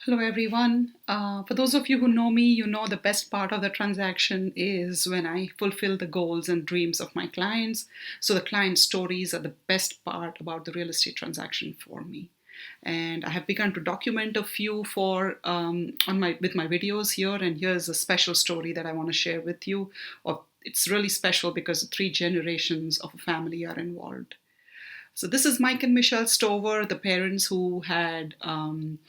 Hello, everyone. For those of you who know me, you know the best part of the transaction is when I fulfill the goals and dreams of my clients. So, the client stories are the best part about the real estate transaction for me. And I have begun to document a few for on my with my videos here. And here's a special story that I want to share with you. It's really special because three generations of a family are involved. So this is Mike and Michelle Stover, the parents who had um,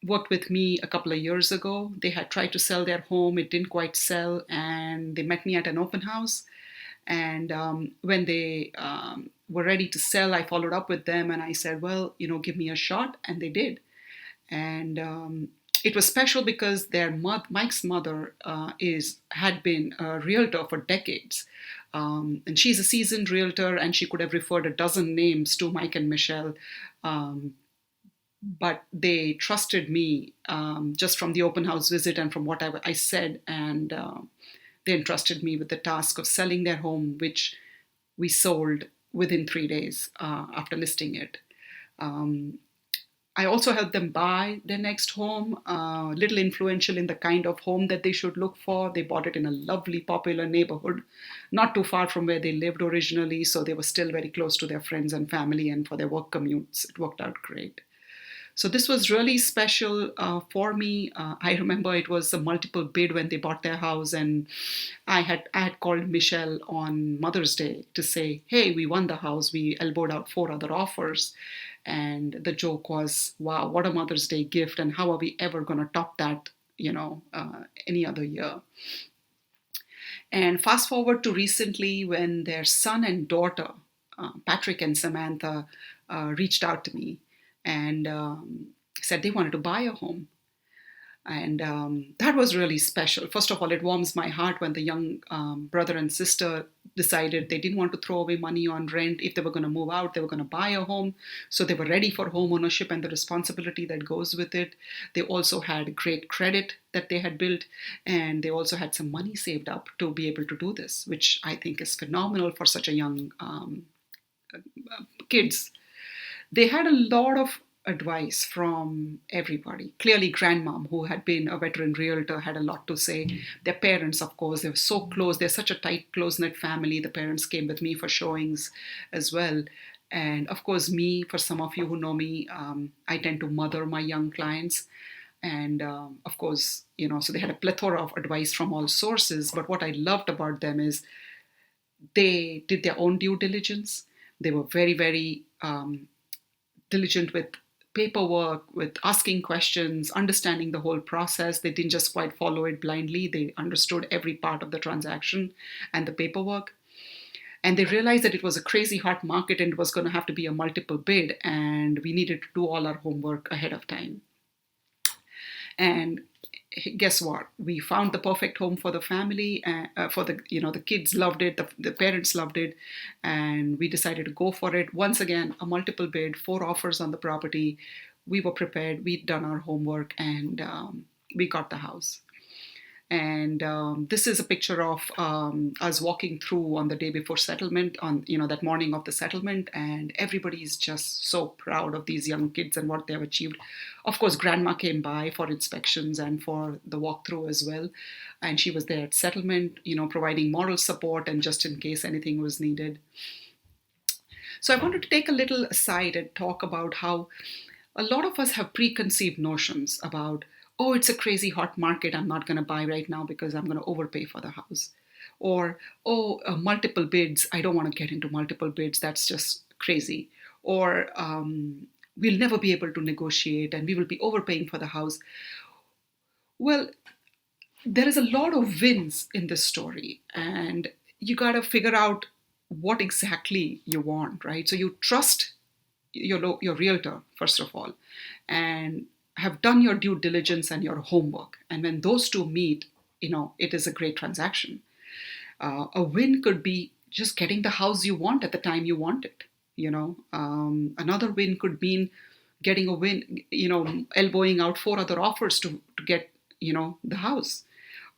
worked with me a couple of years ago. They had tried to sell their home, it didn't quite sell, and they met me at an open house. And when they were ready to sell, I followed up with them and I said, well, give me a shot. And they did. And it was special because Mike's mother had been a realtor for decades. And she's a seasoned realtor, and she could have referred a dozen names to Mike and Michelle, um, but they trusted me just from the open house visit and from what I said, and they entrusted me with the task of selling their home, which we sold within 3 days after listing it. Um, I also helped them buy their next home, little influential in the kind of home that they should look for. They bought it in a lovely, popular neighborhood, not too far from where they lived originally, so they were still very close to their friends and family, and for their work commutes, it worked out great. So this was really special for me. I remember it was a multiple bid when they bought their house, and I had called Michelle on Mother's Day to say, "Hey, we won the house. We elbowed out four other offers." And the joke was, "Wow, what a Mother's Day gift! And how are we ever going to top that? Any other year?" And fast forward to recently when their son and daughter, Patrick and Samantha, reached out to me and said they wanted to buy a home. And that was really special. First of all, it warms my heart when the young brother and sister decided they didn't want to throw away money on rent. If they were going to move out, they were going to buy a home. So they were ready for home ownership and the responsibility that goes with it. They also had great credit that they had built, and they also had some money saved up to be able to do this, which I think is phenomenal for such a young kids. They had a lot of advice from everybody. Clearly, grandmom, who had been a veteran realtor, had a lot to say. Their parents, of course, they were so close. They're such a tight, close-knit family. The parents came with me for showings as well. And of course, me, for some of you who know me, I tend to mother my young clients. And of course, so they had a plethora of advice from all sources. But what I loved about them is they did their own due diligence. They were very, very diligent with paperwork, with asking questions, understanding the whole process. They didn't just quite follow it blindly. They understood every part of the transaction and the paperwork. And they realized that it was a crazy hot market and it was going to have to be a multiple bid, and we needed to do all our homework ahead of time. And guess what? We found the perfect home for the family. For the kids loved it, the parents loved it, and we decided to go for it. Once again, a multiple bid, four offers on the property. We were prepared. We'd done our homework, and we got the house. And this is a picture of us walking through on the day before settlement, on that morning of the settlement, and everybody is just so proud of these young kids and what they have achieved. Of course, grandma came by for inspections and for the walkthrough as well, and she was there at settlement, providing moral support and just in case anything was needed. So I wanted to take a little aside and talk about how a lot of us have preconceived notions about, oh, it's a crazy hot market, I'm not going to buy right now because I'm going to overpay for the house. Or, oh, multiple bids, I don't want to get into multiple bids, that's just crazy. Or, we'll never be able to negotiate and we will be overpaying for the house. Well, there is a lot of wins in this story, and you got to figure out what exactly you want, right? So you trust your realtor, first of all, and have done your due diligence and your homework. And when those two meet, it is a great transaction. A win could be just getting the house you want at the time you want it. Another win could mean getting a win, elbowing out four other offers to get, the house.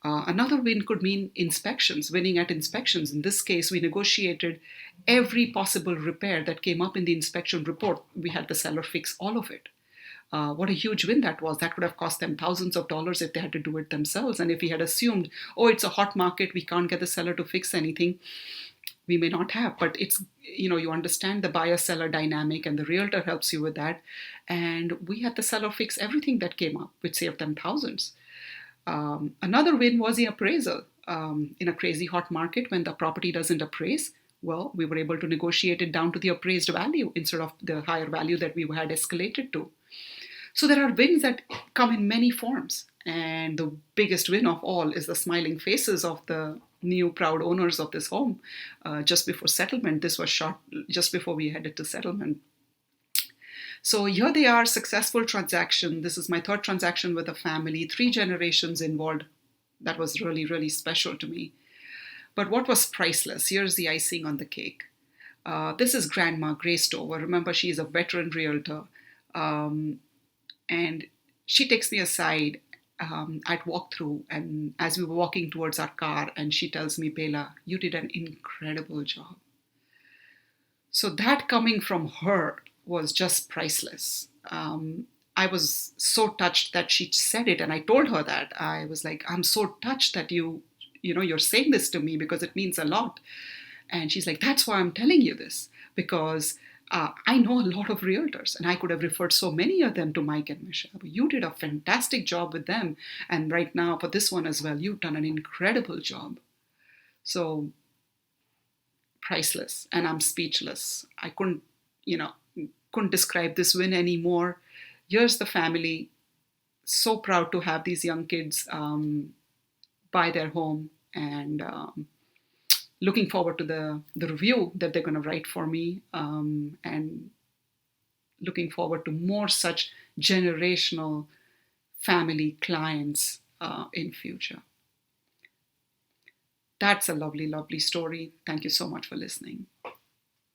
Another win could mean inspections, winning at inspections. In this case, we negotiated every possible repair that came up in the inspection report. We had the seller fix all of it. What a huge win that was. That would have cost them thousands of dollars if they had to do it themselves. And if we had assumed, oh, it's a hot market, we can't get the seller to fix anything, we may not have. But it's, you understand the buyer seller dynamic, and the realtor helps you with that. And we had the seller fix everything that came up, which saved them thousands. Another win was the appraisal. In a crazy hot market, when the property doesn't appraise, well, we were able to negotiate it down to the appraised value instead of the higher value that we had escalated to. So there are wins that come in many forms. And the biggest win of all is the smiling faces of the new proud owners of this home just before settlement. This was shot just before we headed to settlement. So here they are, successful transaction. This is my third transaction with a family, 3 generations involved. That was really, really special to me. But what was priceless? Here's the icing on the cake. This is Grandma Grace Stover. Remember, she is a veteran realtor. And she takes me aside at walkthrough, and as we were walking towards our car, and she tells me, Bela, you did an incredible job. So that coming from her was just priceless. I was so touched that she said it, and I told her that. I was like, I'm so touched that you're saying this to me because it means a lot. And she's like, that's why I'm telling you this, because I know a lot of realtors, and I could have referred so many of them to Mike and Michelle. You did a fantastic job with them. And right now, for this one as well, you've done an incredible job. So priceless. And I'm speechless. I couldn't describe this win anymore. Here's the family, so proud to have these young kids buy their home, and looking forward to the review that they're going to write for me, and looking forward to more such generational family clients in future. That's a lovely, lovely story. Thank you so much for listening.